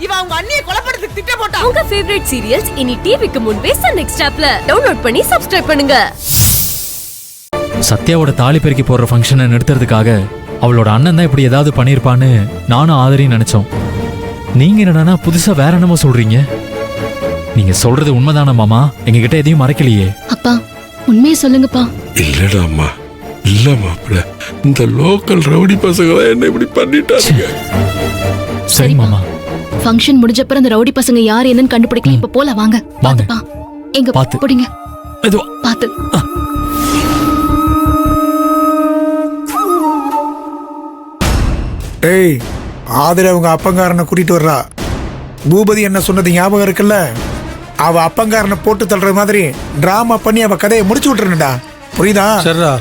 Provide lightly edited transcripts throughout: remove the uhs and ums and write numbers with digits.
இவன் அவங்க அண்ணியை கொலைப்படுறதுக்கு திட்டம் போட்டான். உங்க ஃபேவரட் சீரியல்ஸ் இனி டிவிக்கு முன்பே சன் நெக்ஸ்ட் ஆப்ல டவுன்லோட் பண்ணி சப்ஸ்கிரைப் பண்ணுங்க. சத்யாவோட தாலி பெருக்கி போடுற ஃபங்க்ஷனை நிறுத்துறதுக்காக அவளோட அண்ணன் தான் இப்படி ஏதாவது பண்ணியிருப்பான்னு நானும் ஆதரியும் நினைச்சோம். நீங்க என்னன்னா புதுசா வேற என்னமோ சொல்றீங்க. நீங்க சொல்றது உண்மைதானா மாமா? எங்ககிட்ட எதையும் மறைக்கலையே. அப்பா உண்மையை சொல்லுங்கப்பா. இல்லடா அம்மா, இல்ல மாப்பிள்ள, இந்த லோக்கல் ரவுடி பசங்க என்ன இப்படி பண்ணிட்டாங்க. சரி மாமா. ஃபங்க்ஷன் முடிஞ்சப்பறம் அந்த ரவுடி பசங்க யார் என்னன்னு கண்டுபிடிக்கலாம். இப்ப போல வாங்க. வாங்கப்பா. எங்க பாத்து போடிங்க. மெதுவா பாத்து. ஏய், ஆதிர அவங்க அப்பங்காரனை கூட்டிட்டு வர்றா. பூபதி என்ன சொன்னது ஞாபகம் இருக்குல்ல? அவ அப்பங்காரனை போட்டு தள்ளுற மாதிரி டிராமா பண்ணி அவ கதையை முடிச்சு விட்டுருண்டா. புரியுதா? சரிடா.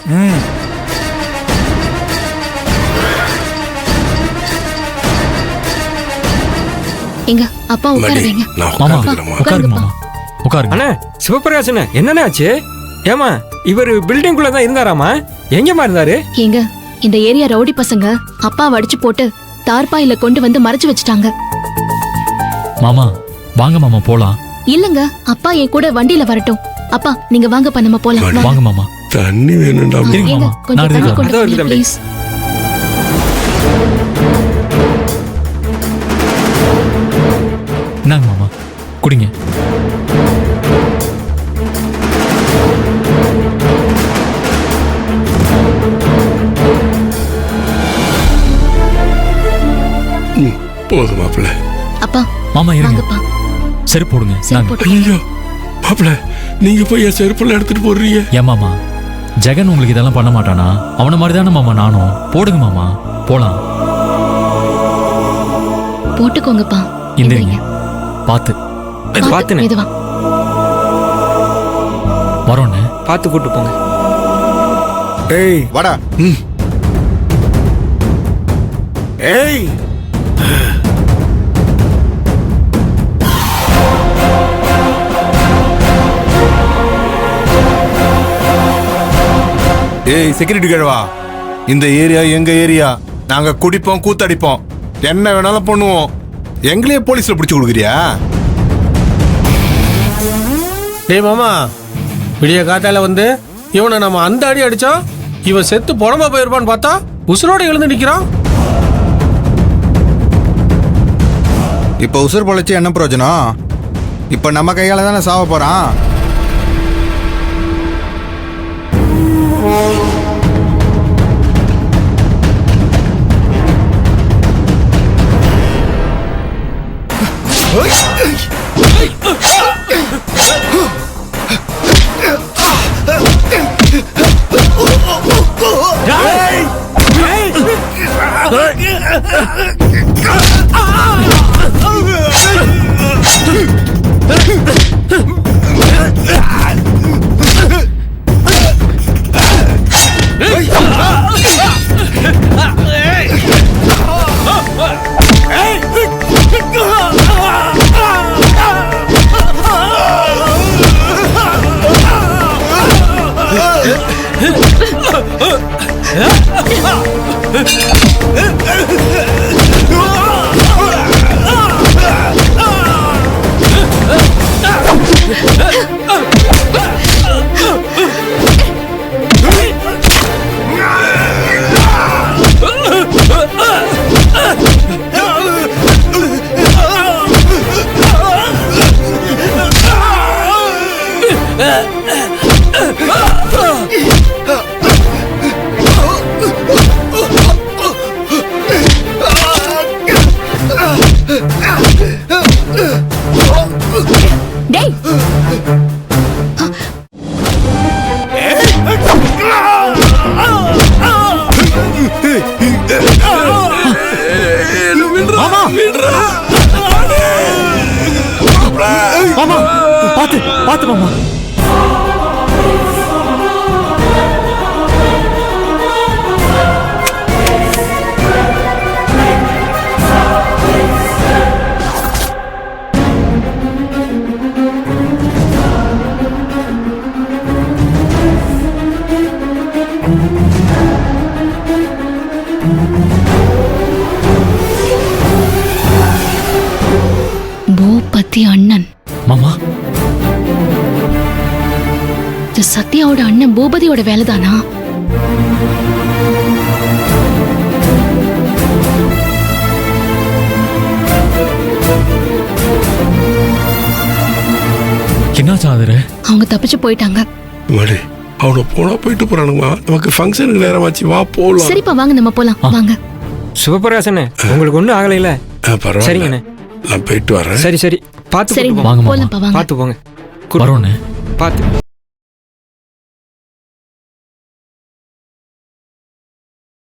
எங்க அப்பா உட்கார வைங்க. மாமா உட்காருங்க மாமா, உட்காருங்க. அண்ணா சிவபிரகாஷ் என்னண்ணே ஆச்சு? ஏமா இவர் பில்டிங்குள்ள தான் இருந்தாராமா? எங்கம்மா இருந்தாரு? எங்க இந்த ஏரியா ரவுடி பசங்க அப்பாவை அடிச்சு போட்டு தார்பாயில கொண்டு வந்து மறைச்சு வச்சுட்டாங்க. மாமா வாங்க மாமா போலாம். இல்லங்க, அப்பா என் கூட வண்டியில வரட்டும். அப்பா நீங்க வாங்கப்பா, நம்ம போலாம். வாங்க மாமா. தண்ணி வேணும்டா. இருங்க ஏங்க மாமா, கொஞ்சம் நான் தண்ணி எடுத்துட்டு கொண்டு வரேன். வாங்க ப்ளீஸ். இந்தாங்க மாமா, குடிங்க. போதும் மாப்பிள்ள. அப்பா மாமா இருங்க, வாங்கப்பா. செருப்பு போடுங்க. சரி நாங்க. போட்டு. ஐயோ மாப்பிள்ள, நீங்க போய் என் செருப்புல எடுத்துட்டு போடுறீங்க. ஏன் மாமா, ஜெகன் உங்களுக்கு இதெல்லாம் பண்ண மாட்டானா? அவன மாதிரி தானே மாமா நானும். போடுங்க மாமா, போலாம். போட்டுக்கோங்கப்பா. இந்திரிங்க, பாத்து பாத்துனே மெதுவா. வரோன்னு. பாத்து கூட்டு போங்க. ஏய் வாடா. ஏய், ஏய் செக்யூரிட்டி கேடுவா, இந்த ஏரியா எங்க ஏரியா. நாங்க குடிப்போம், கூத்தடிப்போம், என்ன வேணாலும் பண்ணுவோம். எங்களையே போலீஸ்ல பிடிச்சு கொடுக்குறியா? டேய் மாமா, விடிய காத்தால வந்து இவனை நம்ம அந்த அடி அடிச்சோம், இவன் செத்து புறமா போயிருப்பான்னு பார்த்தா உசுரோட எழுந்து நிக்கிறான். இப்ப உசுர் பொழைச்சு என்ன பிரயோஜனம்? இப்ப நம்ம கையால தானே சாவ போறான். டேய் மாமா பாத்து பாத்து மாமா. சத்யா அண்ணன். மாமா இது சத்யாவோட அண்ணன் பூபதியோட வேலைதானா? என்னாச்சு ஆதர? அவங்க தப்பிச்சு போயிட்டாங்க. மாடி அவனை போனா போயிட்டு போறானுமா. நமக்கு ஃபங்க்ஷனுக்கு நேரமாச்சு, வா போலாம். சரிப்பா வாங்க நம்ம போலாம் வாங்க. சிவபிரகாசனே, உங்களுக்கு ஒன்றும் ஆகலையில? பரவாயில்ல, சரிங்கண்ணே. நான் போயிட்டு வரேன். சரி சரி, பார்த்து சரி கூட்டு போங்க. வாங்க மாமா. போலாம்ப்பா வாங்க. பார்த்து போங்க. வரோண்ணே. பார்த்து